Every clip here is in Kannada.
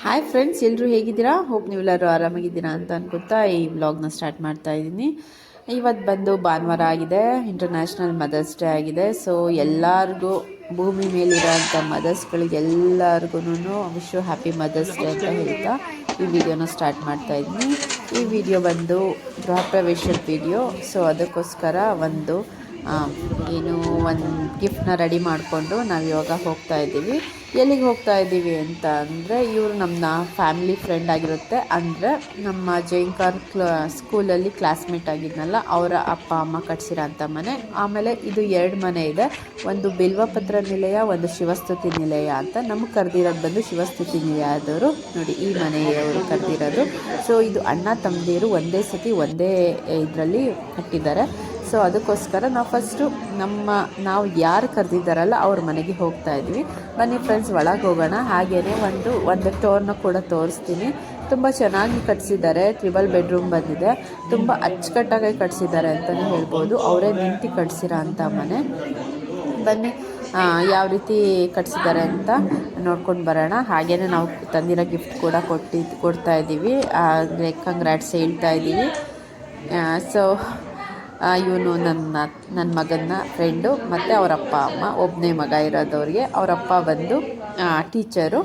ಹಾಯ್ ಫ್ರೆಂಡ್ಸ್, ಎಲ್ಲರೂ ಹೇಗಿದ್ದೀರಾ? ಹೋಪ್ ನೀವೆಲ್ಲರೂ ಆರಾಮಾಗಿದ್ದೀರಾ ಅಂತ ಅನ್ಕೊತಾ ಈ ವ್ಲಾಗ್ನ ಸ್ಟಾರ್ಟ್ ಮಾಡ್ತಾ ಇದ್ದೀನಿ. ಇವತ್ತು ಬಂದು ಭಾನುವಾರ ಆಗಿದೆ, ಇಂಟರ್ನ್ಯಾಷನಲ್ ಮದರ್ಸ್ ಡೇ ಆಗಿದೆ. ಸೊ ಎಲ್ಲರಿಗೂ ಭೂಮಿ ಮೇಲಿರೋಂಥ ಮದರ್ಸ್ಗಳಿಗೆಲ್ಲರಿಗೂ ವಿಶ್ ಹ್ಯಾಪಿ ಮದರ್ಸ್ ಡೇ ಅಂತ ಹೇಳ್ತಾ ಈ ವಿಡಿಯೋನ ಸ್ಟಾರ್ಟ್ ಮಾಡ್ತಾ ಇದ್ದೀನಿ. ಈ ವಿಡಿಯೋ ಬಂದು ಗೃಹ ಪ್ರವೇಶದ ವಿಡಿಯೋ. ಸೊ ಅದಕ್ಕೋಸ್ಕರ ಒಂದು ಗಿಫ್ಟ್ನ ರೆಡಿ ಮಾಡಿಕೊಂಡು ನಾವು ಇವಾಗ ಹೋಗ್ತಾ ಇದ್ದೀವಿ. ಎಲ್ಲಿಗೆ ಹೋಗ್ತಾ ಇದ್ದೀವಿ ಅಂತ ಅಂದರೆ, ಇವರು ನಮ್ಮ ಫ್ಯಾಮಿಲಿ ಫ್ರೆಂಡ್ ಆಗಿರುತ್ತೆ. ಅಂದರೆ ನಮ್ಮ ಜೈನ್ಕಾರ್ ಸ್ಕೂಲಲ್ಲಿ ಕ್ಲಾಸ್ಮೇಟ್ ಆಗಿದ್ನಲ್ಲ, ಅವರ ಅಪ್ಪ ಅಮ್ಮ ಕಟ್ಸಿರೋಂಥ ಮನೆ. ಆಮೇಲೆ ಇದು 2 ಮನೆ ಇದೆ, ಒಂದು ಬಿಲ್ವಪತ್ರ ನಿಲಯ, ಒಂದು ಶಿವಸ್ತುತಿ ನಿಲಯ ಅಂತ. ನಮಗೆ ಕರೆದಿರೋದು ಬಂದು ಶಿವಸ್ತುತಿ ನಿಲಯದವರು. ನೋಡಿ, ಈ ಮನೆಯವರು ಕರೆದಿರೋದು. ಸೊ ಇದು ಅಣ್ಣ ತಮ್ಮದಿರು ಒಂದೇ ಸತಿ ಒಂದೇ ಇದರಲ್ಲಿ ಕಟ್ಟಿದ್ದಾರೆ. ಸೊ ಅದಕ್ಕೋಸ್ಕರ ನಾವು ಫಸ್ಟು ನಾವು ಯಾರು ಕರೆದಿದ್ದಾರಲ್ಲ ಅವ್ರ ಮನೆಗೆ ಹೋಗ್ತಾ ಇದ್ವಿ. ಬನ್ನಿ ಫ್ರೆಂಡ್ಸ್, ಒಳಗೆ ಹೋಗೋಣ. ಹಾಗೆಯೇ ಒಂದು ಟೋರ್ನ ಕೂಡ ತೋರಿಸ್ತೀನಿ. ತುಂಬ ಚೆನ್ನಾಗಿ ಕಟ್ಸಿದ್ದಾರೆ. 3 ಬೆಡ್ರೂಮ್ ಬಂದಿದೆ. ತುಂಬ ಅಚ್ಚುಕಟ್ಟಾಗಿ ಕಟ್ಸಿದ್ದಾರೆ ಅಂತಲೇ ಹೇಳ್ಬೋದು. ಅವರೇ ನಿಂತು ಕಟ್ಸಿರೋ ಅಂಥ ಮನೆ. ಬನ್ನಿ ಯಾವ ರೀತಿ ಕಟ್ಸಿದ್ದಾರೆ ಅಂತ ನೋಡ್ಕೊಂಡು ಬರೋಣ. ಹಾಗೆಯೇ ನಾವು ತಂದಿರೋ ಗಿಫ್ಟ್ ಕೂಡ ಕೊಡ್ತಾ ಇದ್ದೀವಿ, ಅಂದರೆ ಕಂಗ್ರಾಟ್ಸ್ ಹೇಳ್ತಾ ಇದ್ದೀವಿ. ಸೊ ಇವನು ನನ್ನ ಮಗನ ಫ್ರೆಂಡು ಮತ್ತು ಅವರ ಅಪ್ಪ ಅಮ್ಮ. ಒಬ್ಬನೇ ಮಗ ಇರೋದವ್ರಿಗೆ. ಅವರಪ್ಪ ಬಂದು teacher,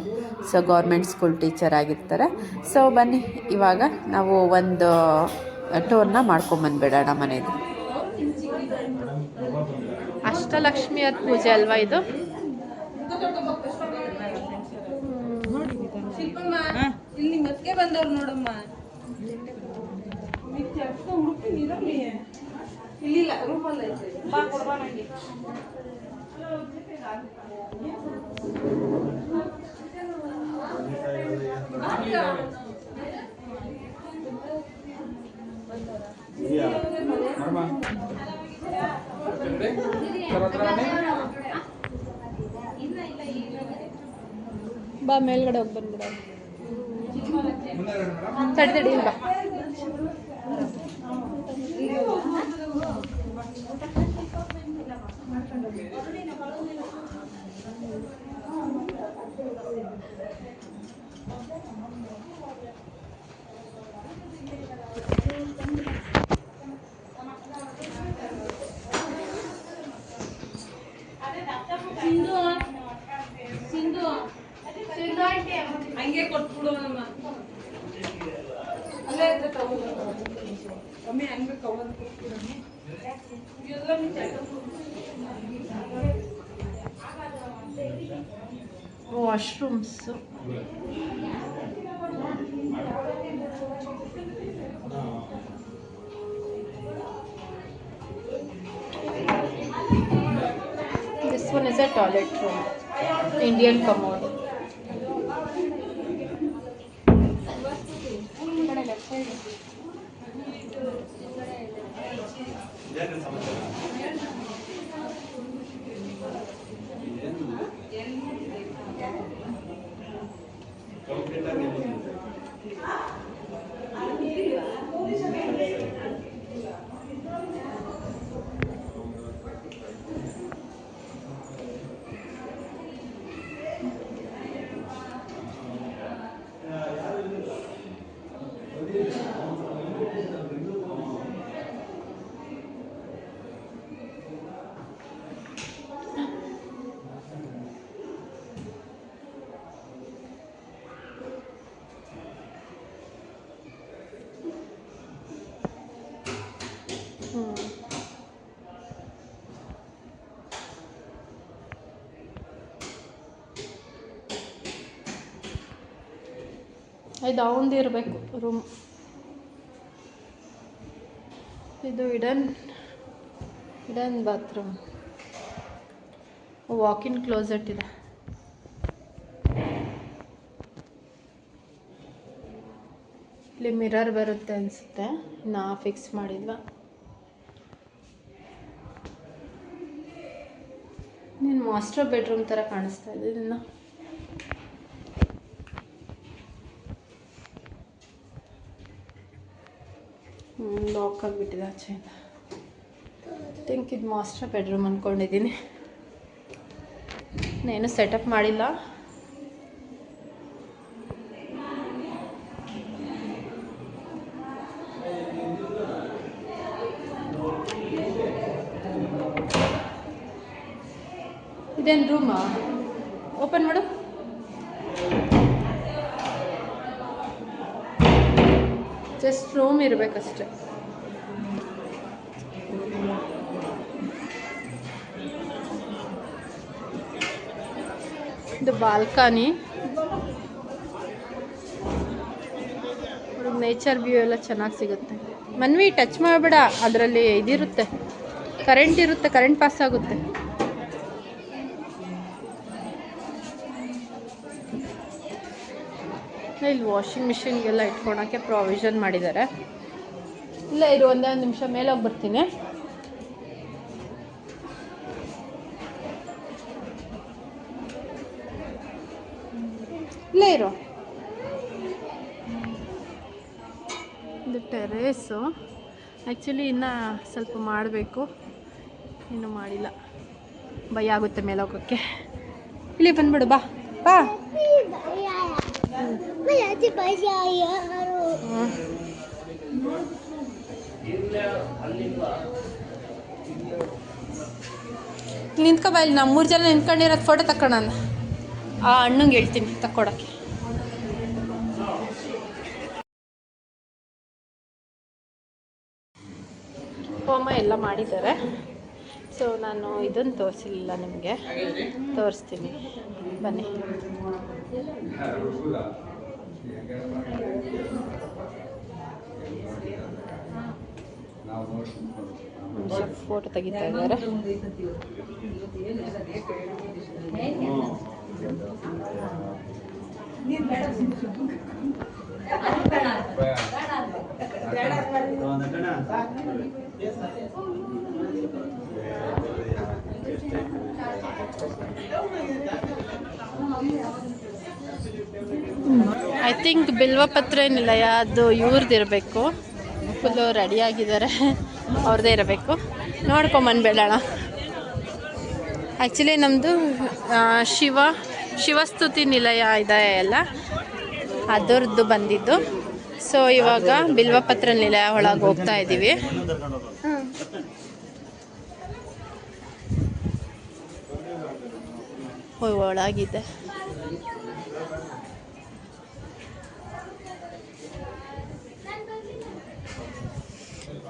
so government school teacher ಆಗಿರ್ತಾರೆ. ಸೊ ಬನ್ನಿ ಇವಾಗ ನಾವು ಒಂದು ಟೂರ್ನ ಮಾಡ್ಕೊಂಬಂದ್ಬಿಡೋಣ ಮನೆಗೆ. ಅಷ್ಟಲಕ್ಷ್ಮಿ ಅವ್ರ ಪೂಜೆ ಅಲ್ವಾ ಇದು? ಇಲ್ಲಿ ಮತ್ತೆ ಬಂದವ್ರು ನೋಡಮ್ಮ. ಇಲ್ಲಿಲ್ಲ, ರೂಪಲ್ಲ ಐತೆ. ಬಾ ಕೊಡ್ಬಾ ನಂಗೆ. ಬಾ ಮೇಲ್ಗಡೆ ಹೋಗಿ ಬಂದ್ಬಿಡ. ತಡಿ ಬಾ. ಹಂಗೆ ಕೊಟ್ಬಿಡು ನಮ್ಮ ಅಲ್ಲೇ ಇದ್ರೆ ತಗೊಂಡು ಕಮ್ಮಿ ಹಂಗೆ ಕವರ್ ಕೊಟ್ಬಿಡಮ್ಮಿ. Washrooms this one is a toilet room, Indian commode. ಇದು ಅವಂದು ಇರಬೇಕು ರೂಮ್. ಇದು ಇಡನ್ ಬಾತ್ರೂಮ್. ವಾಕಿನ್ ಕ್ಲೋಸೆಟ್ ಇದೆ. ಇಲ್ಲಿ ಮಿರರ್ ಬರುತ್ತೆ ಅನಿಸುತ್ತೆ, ನಾ ಫಿಕ್ಸ್ ಮಾಡಿಲ್ವಾ. ನೀನು ಮಾಸ್ಟರ್ ಬೆಡ್ರೂಮ್ ಥರ ಕಾಣಿಸ್ತಾ ಇದೆ. ಇದನ್ನು ಲಾಕ್ ಆಗಿಬಿಟ್ಟಿದೆ ಆಚೆಯಿಂದ. ಥಿಂಕ್ ಇದು ಮಾಸ್ಟರ್ ಬೆಡ್ರೂಮ್ ಅಂದ್ಕೊಂಡಿದ್ದೀನಿ. ಏನು ಸೆಟಪ್ ಮಾಡಿಲ್ಲ. ಇದೇನು ರೂಮಾ? ಓಪನ್ ಮಾಡು. ಜಸ್ಟ್ ರೂಮ್ ಇರಬೇಕಷ್ಟೆ. ಇದು ಬಾಲ್ಕನಿ. ನೇಚರ್ ವ್ಯೂ ಎಲ್ಲ ಚೆನ್ನಾಗಿ ಸಿಗುತ್ತೆ. ಮನ್ವಿ ಟಚ್ ಮಾಡಬೇಡ, ಅದರಲ್ಲಿ ಇದಿರುತ್ತೆ, ಕರೆಂಟ್ ಇರುತ್ತೆ, ಕರೆಂಟ್ ಪಾಸ್ ಆಗುತ್ತೆ. ಇಲ್ಲಿ ವಾಷಿಂಗ್ ಮಿಷಿನ್ಗೆಲ್ಲ ಇಟ್ಕೊಳಕ್ಕೆ ಪ್ರಾವಿಷನ್ ಮಾಡಿದ್ದಾರೆ. ಇಲ್ಲ ಇರು, ಒಂದೇ ಒಂದು ನಿಮಿಷ ಮೇಲೆ ಹೋಗಿ ಬರ್ತೀನಿ. ಇಲ್ಲೇ ಇರು. ಇದು ಟೆರೇಸು. ಆ್ಯಕ್ಚುಲಿ ಇನ್ನು ಸ್ವಲ್ಪ ಮಾಡಬೇಕು, ಇನ್ನೂ ಮಾಡಿಲ್ಲ. ಭಯ ಆಗುತ್ತೆ ಮೇಲೆ ಹೋಗೋಕ್ಕೆ. ಇಲ್ಲಿ ಬಂದ್ಬಿಡು, ಬಾ ಬಾ. ನಿಂತ್ಕೊ ಬಾ, ಇಲ್ಲಿ ನಾವು 3 ಜನ ನಿಂತ್ಕೊಂಡಿರೋದು ಫೋಟೋ ತಕ್ಕೋಣ. ಆ ಅಣ್ಣಂಗೆ ಹೇಳ್ತೀನಿ ತಕ್ಕೊಡೋಕ್ಕೆ. ಹೋಮ ಎಲ್ಲ ಮಾಡಿದ್ದಾರೆ. ಸೊ ನಾನು ಇದನ್ನು ತೋರಿಸಲಿಲ್ಲ ನಿಮಗೆ, ತೋರಿಸ್ತೀನಿ ಬನ್ನಿ. ಫೋಟೋ ತೆಗಿತಾ ಇದ್ದಾರೆ. ಐ ಥಿಂಕ್ ಬಿಲ್ವಪತ್ರೆ ನಿಲಯ ಅದು ಇವ್ರದ್ದಿರಬೇಕು. ಫುಲ್ಲು ರೆಡಿಯಾಗಿದ್ದಾರೆ, ಅವ್ರದ್ದೇ ಇರಬೇಕು. ನೋಡ್ಕೊಂಬಂದ್ಬೇಡಣ. ಆ್ಯಕ್ಚುಲಿ ನಮ್ಮದು ಶಿವಸ್ತುತಿ ನಿಲಯ ಇದೆ ಅಲ್ಲ, ಅದರದ್ದು ಬಂದಿದ್ದು. ಸೊ ಇವಾಗ ಬಿಲ್ವಪತ್ರ ನಿಲಯ ಒಳಗೆ ಹೋಗ್ತಾ ಇದ್ದೀವಿ. ಒಳಗಿದೆ.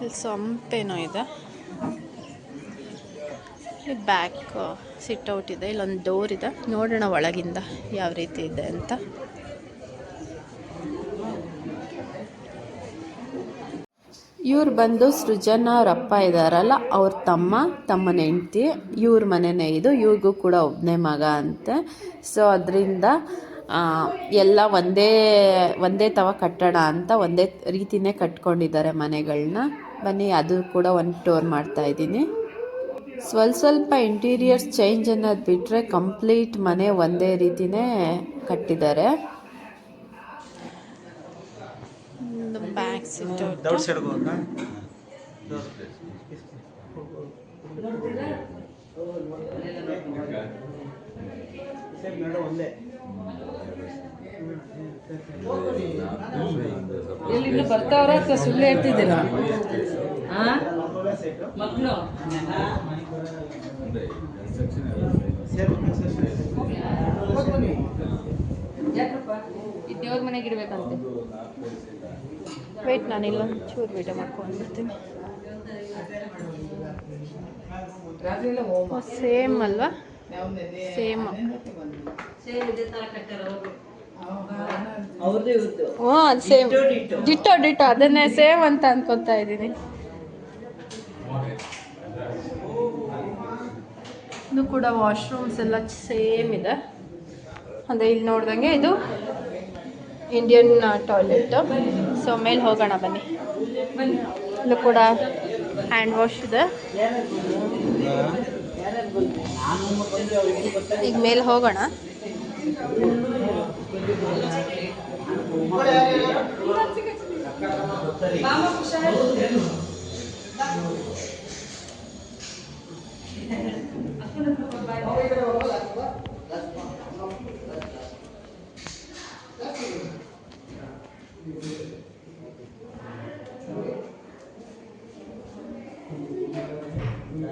ಇಲ್ಲಿ ಸಂಪೇನೋ ಇದೆ. ಇಲ್ಲಿ ಬ್ಯಾಕ್ ಸಿಟ್ಔಟ್ ಇದೆ, ಇಲ್ಲೊಂದು ಡೋರ್ ಇದೆ. ನೋಡೋಣ ಒಳಗಿಂದ ಯಾವ ರೀತಿ ಇದೆ ಅಂತ. ಇವ್ರು ಬಂದು ಸೃಜನಾ ಅವ್ರ ಅಪ್ಪ ಇದ್ದಾರಲ್ಲ, ಅವ್ರ ತಮ್ಮನ ಹೆಂಡ್ತಿ. ಇವ್ರ ಮನೆಯೇ ಇದು. ಇವ್ರಿಗೂ ಕೂಡ ಒಬ್ಬನೇ ಮಗ ಅಂತೆ. ಸೊ ಅದರಿಂದ ಎಲ್ಲ ಒಂದೇ ತವ ಕಟ್ಟೋಣ ಅಂತ ಒಂದೇ ರೀತಿಯೇ ಕಟ್ಕೊಂಡಿದ್ದಾರೆ ಮನೆಗಳನ್ನ. ಬನ್ನಿ, ಅದು ಕೂಡ ಒಂದು ಟೂರ್ ಮಾಡ್ತಾ ಇದ್ದೀನಿ. ಸ್ವಲ್ಪ ಇಂಟೀರಿಯರ್ಸ್ ಚೇಂಜ್ ಅನ್ನೋದು ಬಿಟ್ಟರೆ ಕಂಪ್ಲೀಟ್ ಮನೆ ಒಂದೇ ರೀತಿಯೇ ಕಟ್ಟಿದ್ದಾರೆ. ಬ್ಯಾಕ್ ಸಿಟ್ ಎಲ್ಲಿಂದ ಬರ್ತಾವ್ರ ಅಥವಾ ಸುಳ್ಳು ಹೇಳ್ತಿದ್ದೀರಾ? ಮಕ್ಕಳು ದೇವ್ರ ಮನೆಗೆ ಇಡ್ಬೇಕಂತೆ. ವೇಟ್, ನಾನು ಇಲ್ಲೊಂದು ಚೂರು ವಿಡಿಯೋ ಮಾಡ್ಕೊಂಡ್ಬಿಡ್ತೀನಿ. ಸೇಮ್ ಅಲ್ವಾ? ಸೇಮ್. ಹ್ಞೂ, ಅದು ಸೇಮ್. ಡಿಟ್ಟೋ ಅದನ್ನೇ ಸೇಮ್ ಅಂತ ಅನ್ಕೊತಾ ಇದ್ದೀನಿ. ಇದು ಕೂಡ ವಾಶ್ರೂಮ್ಸ್ ಎಲ್ಲ ಸೇಮ್ ಇದೆ. ಅಂದರೆ ಇಲ್ಲಿ ನೋಡ್ದಂಗೆ ಇದು ಇಂಡಿಯನ್ ಟಾಯ್ಲೆಟ್. ಸೊ ಮೇಲೆ ಹೋಗೋಣ ಬನ್ನಿ. ಇಲ್ಲೂ ಕೂಡ ಹ್ಯಾಂಡ್ ವಾಶ್ ಇದೆ. ಈಗ ಮೇಲೆ ಹೋಗೋಣ.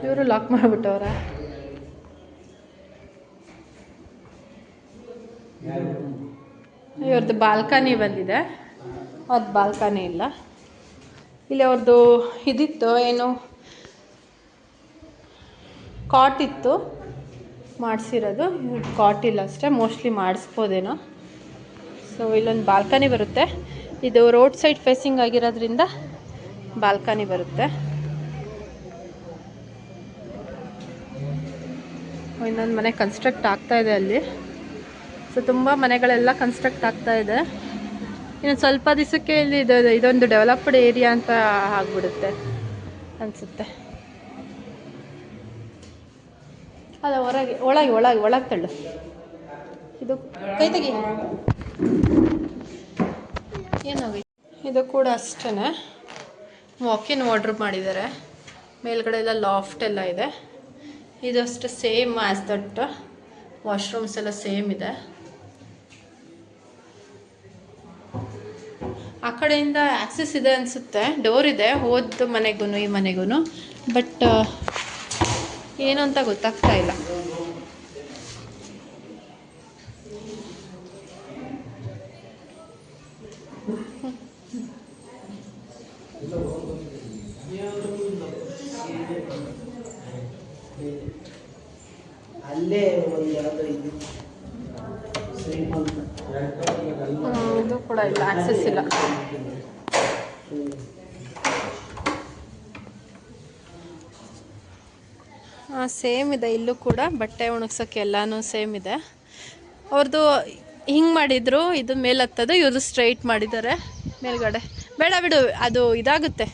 ಇವರು ಲಾಕ್ ಮಾಡಿಬಿಟ್ಟವ್ರ. ಇವ್ರದ್ದು ಬಾಲ್ಕನಿ ಬಂದಿದೆ, ಅದು ಬಾಲ್ಕನಿ ಇಲ್ಲ. ಇಲ್ಲಿ ಅವ್ರದ್ದು ಇದಿತ್ತು, ಏನು ಕಾಟ್ ಇತ್ತು ಮಾಡಿಸಿರೋದು, ಕಾಟ್ ಇಲ್ಲ ಅಷ್ಟೇ, ಮೋಸ್ಟ್ಲಿ ಮಾಡಿಸ್ಬೋದೇನೋ. ಸೊ ಇಲ್ಲೊಂದು ಬಾಲ್ಕನಿ ಬರುತ್ತೆ, ಇದು ರೋಡ್ ಸೈಡ್ ಫೇಸಿಂಗ್ ಆಗಿರೋದ್ರಿಂದ ಬಾಲ್ಕನಿ ಬರುತ್ತೆ. ಇನ್ನೊಂದು ಮನೆ ಕನ್ಸ್ಟ್ರಕ್ಟ್ ಆಗ್ತಾಯಿದೆ ಅಲ್ಲಿ. ಸೊ ತುಂಬ ಮನೆಗಳೆಲ್ಲ ಕನ್ಸ್ಟ್ರಕ್ಟ್ ಆಗ್ತಾಯಿದೆ. ಇನ್ನು ಸ್ವಲ್ಪ ದಿವಸಕ್ಕೆ ಇಲ್ಲಿ ಇದೊಂದು ಡೆವಲಪ್ಡ್ ಏರಿಯಾ ಅಂತ ಆಗ್ಬಿಡುತ್ತೆ ಅನಿಸುತ್ತೆ. ಅಲ್ಲ ಒಳಗೆ ತಳ್ಳು. ಇದು ಕೈ ತೆಗಿ. ಏನಾಗೈತೆ? ಇದು ಕೂಡ ಅಷ್ಟೇ, ವಾಕಿನ್ ವಾರ್ಡ್ರೋಬ್ ಮಾಡಿದ್ದಾರೆ. ಮೇಲ್ಗಡೆ ಎಲ್ಲ ಲಾಫ್ಟ್ ಎಲ್ಲ ಇದೆ. ಇದು ಅಷ್ಟೇ ಸೇಮ್ ಆ್ಯಸ್ ದಟ್. ವಾಶ್ರೂಮ್ಸ್ ಎಲ್ಲ ಸೇಮ್ ಇದೆ. ಆ ಕಡೆಯಿಂದ ಆಕ್ಸೆಸ್ ಇದೆ ಅನಿಸುತ್ತೆ, ಡೋರ್ ಇದೆ ಹೋದ ಮನೆಗೂ ಈ ಮನೆಗೂ. ಬಟ್ ಏನು ಅಂತ ಗೊತ್ತಾಗ್ತಾ ಇಲ್ಲ. ಅಲ್ಲೇ ಒಂದು ಯಾವುದೋ ಇದು ಇದು ಕೂಡ ಇಲ್ಲ, ಆಕ್ಸೆಸ್ ಇಲ್ಲ. ಸೇಮ್ ಇದೆ ಇಲ್ಲೂ ಕೂಡ, ಬಟ್ಟೆ ಒಣಗ್ಸೋಕ್ಕೆ ಎಲ್ಲನೂ ಸೇಮ್ ಇದೆ. ಅವ್ರದ್ದು ಹಿಂಗೆ ಮಾಡಿದ್ರು, ಇದು ಮೇಲೆ ಹತ್ತೋದು, ಇವ್ರದ್ದು ಸ್ಟ್ರೈಟ್ ಮಾಡಿದ್ದಾರೆ ಮೇಲ್ಗಡೆ. ಬೇಡ ಬಿಡು, ಅದು ಇದಾಗುತ್ತೆ.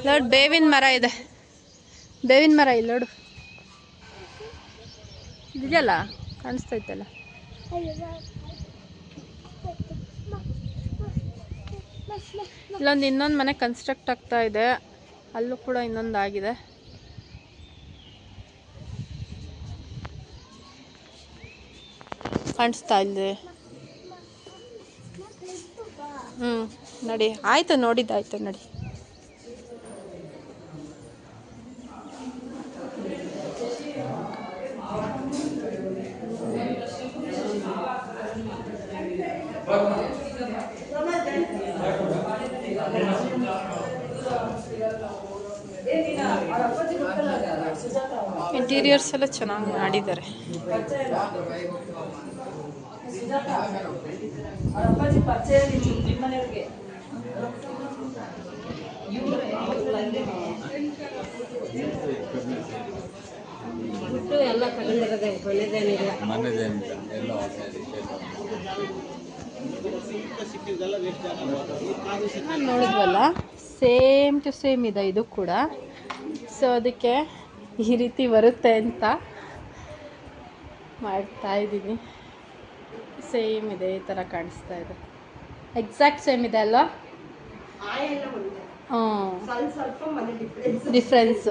ನೋಡಿ ಬೇವಿನ ಮರ ಇದೆ, ಬೇವಿನ ಮರ ಇಲ್ಲ ನೋಡು, ಇದೆಯಲ್ಲ ಕಾಣಿಸ್ತೈತಲ್ಲ. ಇನ್ನೊಂದು ಮನೆ ಕನ್ಸ್ಟ್ರಕ್ಟ್ ಆಗ್ತಾ ಇದೆ, ಅಲ್ಲೂ ಕೂಡ ಇನ್ನೊಂದು ಆಗಿದೆ. ಕಾಣಿಸ್ತಾ ಇದೆ. ನಡಿ, ಆಯ್ತು ನೋಡಿದ್ದಾಯ್ತು ನಡಿ. ಇಂಟೀರಿಯರ್ಸ್ ಎಲ್ಲ ಚೆನ್ನಾಗಿ ಮಾಡಿದ್ದಾರೆ. ಎಲ್ಲ ತಗೊಂಡಿರೋದೇ, ಕೊನೆದೇನಿಲ್ಲ. ನೋಡಿದ್ವಲ್ಲ, ಸೇಮ್ ಟು ಸೇಮ್ ಇದೆ ಇದು ಕೂಡ. ಸೊ ಅದಕ್ಕೆ ಈ ರೀತಿ ಬರುತ್ತೆ ಅಂತ ಮಾಡ್ತಾ ಇದ್ದೀನಿ. ಸೇಮ್ ಇದೆ, ಈ ಥರ ಕಾಣಿಸ್ತಾ ಇದೆ. ಎಕ್ಸಾಕ್ಟ್ ಸೇಮ್ ಇದೆ ಅಲ್ವಾ? ಡಿಫ್ರೆನ್ಸ್.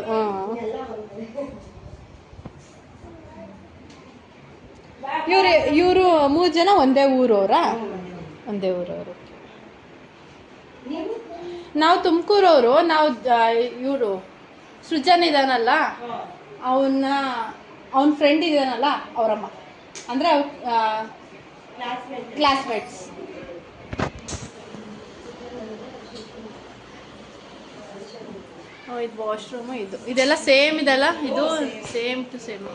ಇವರು 3 ಜನ ಒಂದೇ ಊರವರಾ? ಒಂದೇ ಊರವರು. ನಾವು ತುಮಕೂರವರು. ನಾವು ಇವರು ಸೃಜನ್ ಇದ್ದಾನಲ್ಲ, ಅವನ ಫ್ರೆಂಡ್ ಇದ್ದಾನಲ್ಲ, ಅವರಮ್ಮ ಅಂದರೆ ಕ್ಲಾಸ್ಮೇಟ್ಸ್. ಇದು ವಾಶ್ರೂಮು, ಇದೆಲ್ಲ ಸೇಮ್ ಇದೆಲ್ಲ, ಇದು ಸೇಮ್ ಟು ಸೇಮ್.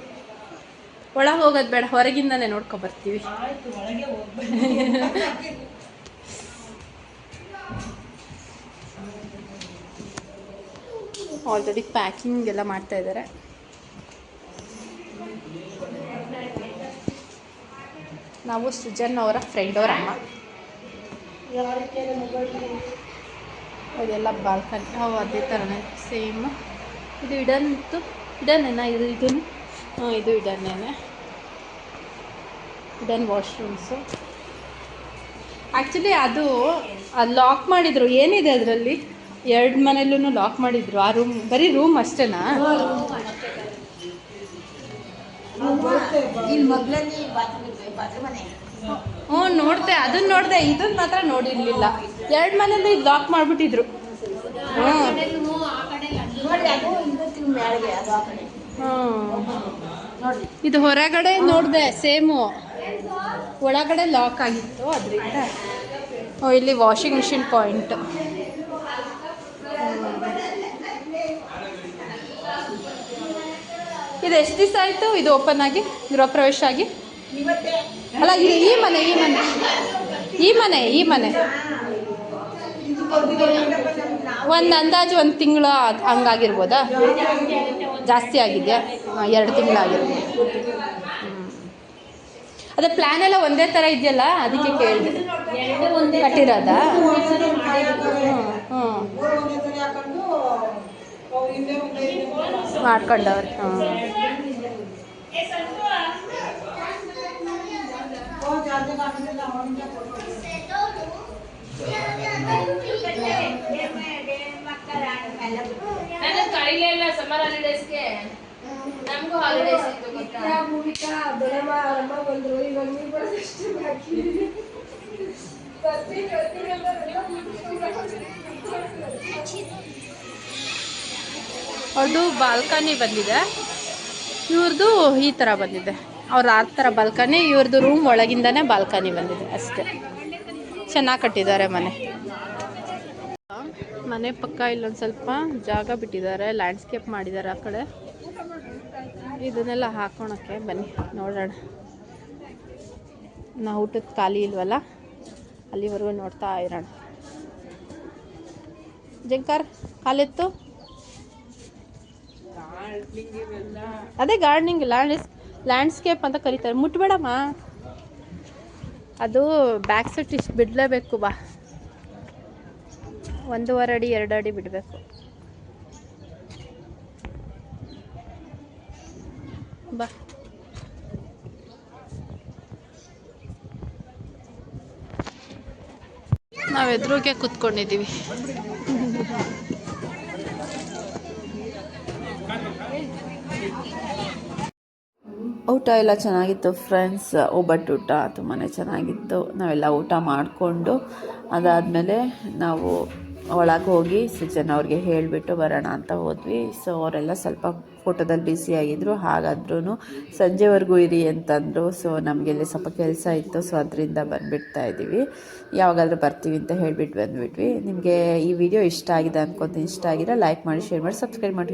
ಒಳಗೆ ಹೋಗೋದು ಬೇಡ, ಹೊರಗಿಂದನೇ ನೋಡ್ಕೊಬರ್ತೀವಿ. ಆಲ್ರೆಡಿ ಪ್ಯಾಕಿಂಗ್ ಎಲ್ಲ ಮಾಡ್ತಾ ಇದ್ದಾರೆ. ನಾವು ಸೃಜನ್ ಅವರ ಫ್ರೆಂಡ್ ಅವರ ಅಮ್ಮ. ಅದೆಲ್ಲ ಬಾಲ್ಕನಿ, ಅದೇ ಥರನೇ ಸೇಮ್. ಇದು ಇಡನ್ನೇನಾ? ಇದು ಇದು ಇಡನ್ನೇನೆ. ಇಡನ್ ವಾಶ್ರೂಮ್ಸು. ಆ್ಯಕ್ಚುಲಿ ಅದು ಲಾಕ್ ಮಾಡಿದರು. ಏನಿದೆ ಅದರಲ್ಲಿ? 2 ಮನೆಯಲ್ಲೂ ಲಾಕ್ ಮಾಡಿದ್ರು. ಆ ರೂಮ್ ಬರೀ ರೂಮ್ ಅಷ್ಟೇನಾ? ಹ್ಞೂ ನೋಡಿದೆ, ಅದನ್ನ ನೋಡಿದೆ, ಇದನ್ನ ಮಾತ್ರ ನೋಡಿರಲಿಲ್ಲ. 2 ಮನೇಲಿ ಲಾಕ್ ಮಾಡಿಬಿಟ್ಟಿದ್ರು. ಇದು ಹೊರಗಡೆ ನೋಡಿದೆ ಸೇಮು. ಒಳಗಡೆ ಲಾಕ್ ಆಗಿತ್ತು ಅದರಿಂದ. ಇಲ್ಲಿ ವಾಷಿಂಗ್ ಮಿಷಿನ್ ಪಾಯಿಂಟ್. ಇದು ಎಷ್ಟು ದಿವಸ ಆಯಿತು ಇದು ಓಪನ್ ಆಗಿ, ಗೃಹ ಪ್ರವೇಶ ಆಗಿ? ಅಲ್ಲ, ಈ ಮನೆ ಒಂದು ಅಂದಾಜು 1 ತಿಂಗಳು ಹಂಗಾಗಿರ್ಬೋದಾ? ಜಾಸ್ತಿ ಆಗಿದೆಯಾ? 2 ತಿಂಗಳಾಗಿರ್ಬೋದು. ಅದೇ ಪ್ಲ್ಯಾನ್ ಎಲ್ಲ ಒಂದೇ ಥರ ಇದೆಯಲ್ಲ, ಅದಕ್ಕೆ ಕೇಳಿದೆ. ಕಟ್ಟಿರೋದಾ? ಮಾಡ್ಕೊಂಡವ್ರೆ. ಸಮ್ಮರ್ ಹಾಲಿಡೇಸ್ಗೆ ನಮಗೂ ಹಾಲಿಡೇಸ್ ಇತ್ತು. ಅವ್ರದ್ದು ಬಾಲ್ಕನಿ ಬಂದಿದೆ, ಇವ್ರದ್ದು ಈ ಥರ ಬಂದಿದೆ. ಅವ್ರ ಆ ಥರ ಬಾಲ್ಕನಿ, ಇವ್ರದ್ದು ರೂಮ್ ಒಳಗಿಂದನೇ ಬಾಲ್ಕನಿ ಬಂದಿದೆ ಅಷ್ಟೇ. ಚೆನ್ನಾಗಿ ಕಟ್ಟಿದ್ದಾರೆ ಮನೆ. ಮನೆ ಪಕ್ಕ ಇಲ್ಲೊಂದು ಸ್ವಲ್ಪ ಜಾಗ ಬಿಟ್ಟಿದ್ದಾರೆ, ಲ್ಯಾಂಡ್ಸ್ಕೇಪ್ ಮಾಡಿದ್ದಾರೆ ಆ ಕಡೆ. ಇದನ್ನೆಲ್ಲ ಹಾಕೋಳಕ್ಕೆ ಬನ್ನಿ ನೋಡೋಣ. ನಾವು ಊಟದ ಖಾಲಿ ಇಲ್ವಲ್ಲ, ಅಲ್ಲಿವರೆಗೂ ನೋಡ್ತಾ ಇರೋಣ. ಜಂಕರ್ ಕಾಲಿತ್ತು. ಅದೇ ಗಾರ್ಡನಿಂಗ್, ಲ್ಯಾಂಡ್ಸ್ಕೇಪ್ ಅಂತ ಕರೀತಾರೆ. ಮುಟ್ಬೇಡಮ್ಮ, ಅದು ಬ್ಯಾಕ್ ಸೈಡ್ ಇಷ್ಟು ಬಿಡಲೇಬೇಕು. ಬಾ, 1.5 ಅಡಿ 2 ಅಡಿ ಬಿಡಬೇಕು. ಬಾ, ನಾವು ಎದುರಿಗೆ ಕೂತ್ಕೊಂಡಿದ್ದೀವಿ. ಊಟ ಎಲ್ಲ ಚೆನ್ನಾಗಿತ್ತು ಫ್ರೆಂಡ್ಸ್. ಒಬ್ಬಟ್ಟು ಊಟ ತುಂಬಾ ಚೆನ್ನಾಗಿತ್ತು. ನಾವೆಲ್ಲ ಊಟ ಮಾಡಿಕೊಂಡು ಅದಾದಮೇಲೆ ನಾವು ಒಳಗೆ ಹೋಗಿ ಸುಜನ್ ಅವ್ರಿಗೆ ಹೇಳಿಬಿಟ್ಟು ಬರೋಣ ಅಂತ ಹೋದ್ವಿ. ಸೊ ಅವರೆಲ್ಲ ಸ್ವಲ್ಪ ಫೋಟೋದಲ್ಲಿ ಬ್ಯುಸಿಯಾಗಿದ್ದರು. ಹಾಗಾದ್ರೂ ಸಂಜೆವರೆಗೂ ಇರಿ ಅಂತಂದರು. ಸೊ ನಮಗೆಲ್ಲಿ ಸ್ವಲ್ಪ ಕೆಲಸ ಇತ್ತು, ಸೊ ಅದರಿಂದ ಬಂದುಬಿಡ್ತಾ ಇದ್ದೀವಿ. ಯಾವಾಗಾದರೂ ಬರ್ತೀವಿ ಅಂತ ಹೇಳಿಬಿಟ್ಟು ಬಂದುಬಿಟ್ವಿ. ನಿಮಗೆ ಈ ವಿಡಿಯೋ ಇಷ್ಟ ಆಗಿದೆ ಅಂದ್ಕೊತೀನಿ. ಇಷ್ಟ ಆಗಿರೋ ಲೈಕ್ ಮಾಡಿ, ಶೇರ್ ಮಾಡಿ, ಸಬ್ಸ್ಕ್ರೈಬ್ ಮಾಡಿ.